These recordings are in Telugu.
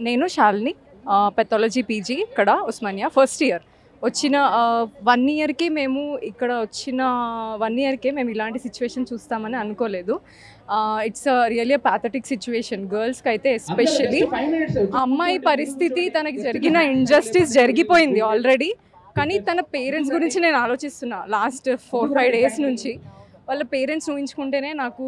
నేను శాలిని పెథాలజీ పీజీ ఇక్కడ ఉస్మానియా ఫస్ట్ ఇయర్ వచ్చిన 1 ఇయర్కి మేము ఇక్కడ వచ్చిన 1 ఇయర్కే మేము ఇలాంటి సిచ్యువేషన్ చూస్తామని అనుకోలేదు. ఇట్స్ రియల్లీ ప్యాథటిక్ సిచ్యువేషన్ గర్ల్స్కి అయితే ఎస్పెషల్లీ. అమ్మాయి పరిస్థితి తనకి జరిగిన ఇంజస్టిస్ జరిగిపోయింది ఆల్రెడీ, కానీ తన పేరెంట్స్ గురించి నేను ఆలోచిస్తున్నా లాస్ట్ 4-5 డేస్ నుంచి. వాళ్ళ పేరెంట్స్ ఊహించుకుంటేనే నాకు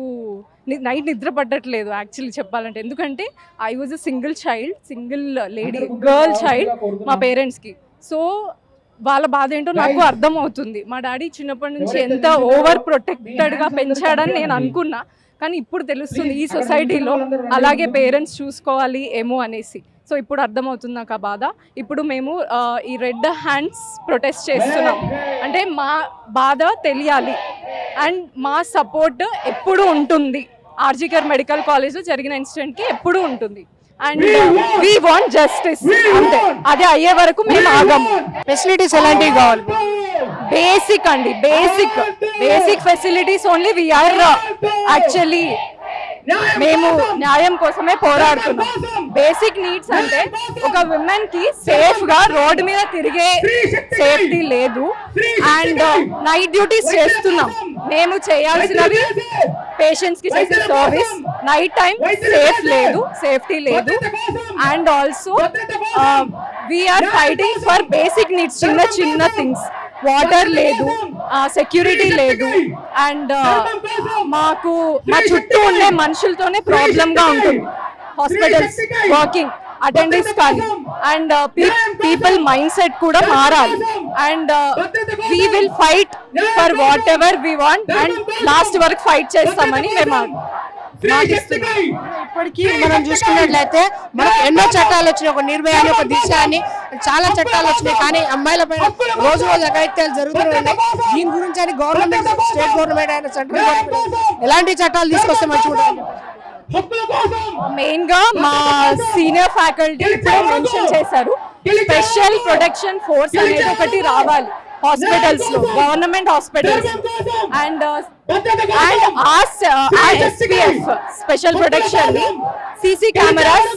నైట్ నిద్ర పట్టట్లేదు యాక్చువల్లీ చెప్పాలంటే. ఎందుకంటే I was a single lady girl child మా పేరెంట్స్కి. సో వాళ్ళ బాధ ఏంటో నాకు అర్థమవుతుంది. మా డాడీ చిన్నప్పటి నుంచి ఎంత ఓవర్ ప్రొటెక్టెడ్గా పెంచాడని నేను అనుకున్నా, కానీ ఇప్పుడు తెలుస్తుంది ఈ సొసైటీలో అలాగే పేరెంట్స్ చూసుకోవాలి ఏమో అనేసి. సో ఇప్పుడు అర్థమవుతుంది నాకు ఆ బాధ. ఇప్పుడు మేము ఈ రెడ్ హ్యాండ్స్ ప్రొటెస్ట్ చేస్తున్నాం. అంటే మా బాధ తెలియాలి అండ్ మా సపోర్ట్ ఎప్పుడు ఉంటుంది. ఆర్జీకర్ మెడికల్ కాలేజ్లో జరిగిన ఇన్సిడెంట్కి ఎప్పుడు ఉంటుంది. And we want justice. అంతే, అదే అయ్యే వరకు మేము ఆగము. ఫెసిలిటీస్ ఎలాంటివి కావాలి? బేసిక్ అండి, basic facilities only. We are actually మేము న్యాయం కోసమే పోరాడుతున్నాం. బేసిక్ నీడ్స్ అంటే ఒక విమెన్ కి సేఫ్ గా రోడ్డు మీద తిరిగే సేఫ్టీ లేదు. అండ్ నైట్ డ్యూటీస్ చేస్తున్నాం. మేము చేయాల్సినవి పేషెంట్స్ కి చేసే సర్వీస్. నైట్ టైం సేఫ్టీ లేదు. And also we are fighting for basic needs, చిన్న థింగ్స్. వాటర్ లేదు, సెక్యూరిటీ లేదు. అండ్ మాకు మా చుట్టూ ఉండే మనుషులతోనే ప్రాబ్లంగా ఉంటుంది. హాస్పిటల్స్ వర్కింగ్ అటెండెన్స్ కానీ అండ్ పీపుల్ మైండ్ సెట్ కూడా మారాలి. And we will fight for whatever we want and last వరకు ఫైట్ చేస్తామని మేము ఇప్పటికీ మనం చూసుకున్నట్లయితే మనకు ఎన్నో చట్టాలు వచ్చినాయి. ఒక నిర్భయ అని, ఒక దిశ అని, చాలా చట్టాలు వచ్చినాయి. కానీ అమ్మాయిల పైన రోజు అఘాయిత్యాలు జరుగుతున్నాయి. దీని గురించి అని గవర్నమెంట్, స్టేట్ గవర్నమెంట్ అయినా సెంట్రల్ గవర్నమెంట్ ఎలాంటి చట్టాలు తీసుకొస్తే మంచిగా? మెయిన్ గా మా సీనియర్ ఫ్యాకల్టీ మెన్షన్ చేశారు, స్పెషల్ ప్రొటెక్షన్ ఫోర్స్ అనేది ఒకటి రావాలి హాస్పిటల్స్ లో, government hospitals. And SPF special protection ని, సీసీ కెమెరాస్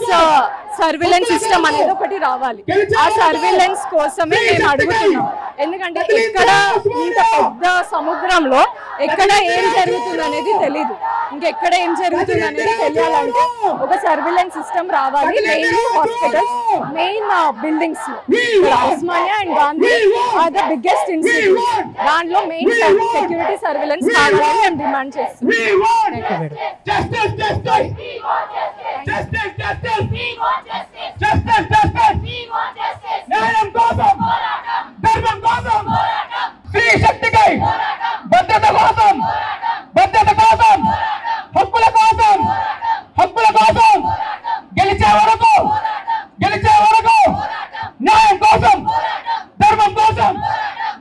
సర్వేలెన్స్ సిస్టమ్ అనేది ఒకటి రావాలి. ఆ సర్వేలెన్స్ కోసమే మేము అడుగుతున్నాం. ఎందుకంటే ఇక్కడ ఇంత పెద్ద సముద్రంలో ఎక్కడ ఏం జరుగుతుంది అనేది తెలీదు. ఇంకెక్కడ ఏం జరుగుతుంది అనేది తెలియాలంటే ఒక సర్వేలెన్స్ సిస్టమ్ రావాలి. మెయిన్ హాస్పిటల్స్, మెయిన్ బిల్డింగ్స్ లో Osmania and Gandhi are the biggest institute. దాంట్లో మెయిన్ సెక్యూరిటీ సర్వేలెన్స్ కావాలని మేము డిమాండ్ చేస్తున్నాం. Justice!